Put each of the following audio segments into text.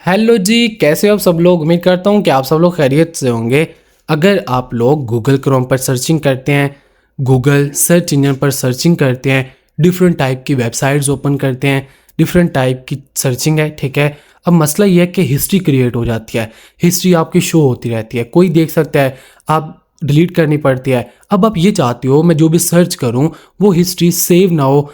Hello जी, कैसे हो आप सब लोग। उम्मीद करता हूँ कि आप सब लोग खैरियत से होंगे। अगर आप लोग गूगल क्रोम पर सर्चिंग करते हैं, गूगल सर्च इंजन पर सर्चिंग करते हैं, डिफरेंट टाइप की वेबसाइट्स ओपन करते हैं, डिफरेंट टाइप की सर्चिंग है, ठीक है। अब मसला ये है कि हिस्ट्री क्रिएट हो जाती है, हिस्ट्री आपकी शो होती रहती है, कोई देख सकता है, आप डिलीट करनी पड़ती है। अब आप ये चाहते हो मैं जो भी सर्च करूं वो हिस्ट्री सेव ना हो,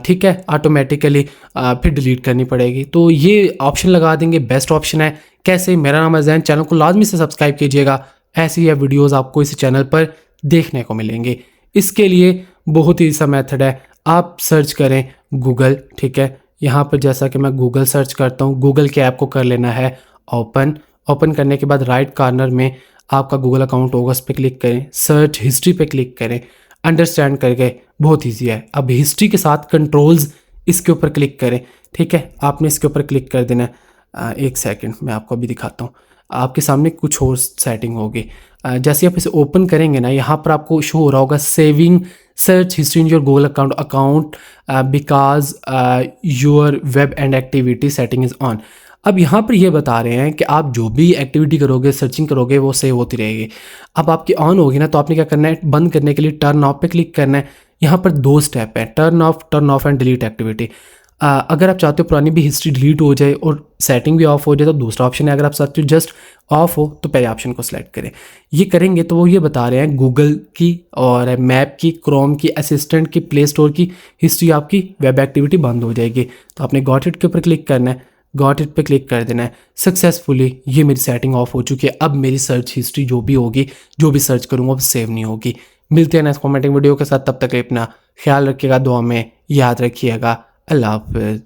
ठीक है, ऑटोमेटिकली फिर डिलीट करनी पड़ेगी। तो ये ऑप्शन लगा देंगे, बेस्ट ऑप्शन है। कैसे? मेरा नाम है जैन, चैनल को लाजमी से सब्सक्राइब कीजिएगा। ऐसी ही वीडियोस आपको इस चैनल पर देखने को मिलेंगे। इसके लिए बहुत ही सा मेथड है, आप सर्च करें गूगल, ठीक है। यहाँ पर जैसा कि मैं गूगल सर्च करता हूँ, गूगल के ऐप को कर लेना है ओपन। ओपन करने के बाद राइट कॉर्नर में आपका गूगल अकाउंट होगा, उस पर क्लिक करें, सर्च हिस्ट्री पे क्लिक करें। अंडरस्टैंड करके बहुत ईजी है। अब हिस्ट्री के साथ कंट्रोल्स, इसके ऊपर क्लिक करें, ठीक है। आपने इसके ऊपर क्लिक कर देना है। एक सेकंड, मैं आपको अभी दिखाता हूँ। आपके सामने कुछ और सेटिंग होगी। जैसे आप इसे ओपन करेंगे ना, यहाँ पर आपको शो हो रहा होगा saving search history in your Google account because your web and activity setting is on. अब यहाँ पर ये बता रहे हैं कि आप जो भी एक्टिविटी करोगे, सर्चिंग करोगे, वो सेव होती रहेगी। अब आपकी ऑन होगी ना, तो आपने क्या करना है, बंद करने के लिए टर्न ऑफ पे क्लिक करना है। यहाँ पर दो स्टेप है, turn off and delete activity. अगर आप चाहते हो पुरानी भी हिस्ट्री डिलीट हो जाए और सेटिंग भी ऑफ हो जाए तो दूसरा ऑप्शन है। अगर आप चाहते हो जस्ट ऑफ हो तो पहले ऑप्शन को सिलेक्ट करें। ये करेंगे तो वो ये बता रहे हैं गूगल की और मैप की, क्रोम की, असिस्टेंट की, प्ले स्टोर की हिस्ट्री, आपकी वेब एक्टिविटी बंद हो जाएगी। तो आपने गॉट इट के ऊपर क्लिक करना है, गॉट इट पे क्लिक कर देना है। सक्सेसफुली ये मेरी सेटिंग ऑफ हो चुकी है। अब मेरी सर्च हिस्ट्री जो भी होगी, जो भी सर्च करूँगा वो सेव नहीं होगी। मिलते हैं नेक्स्ट कॉमेंटिंग वीडियो के साथ, तब तक अपना ख्याल रखिएगा, दुआ में याद रखिएगा। अल्लाह हाफ़िज़।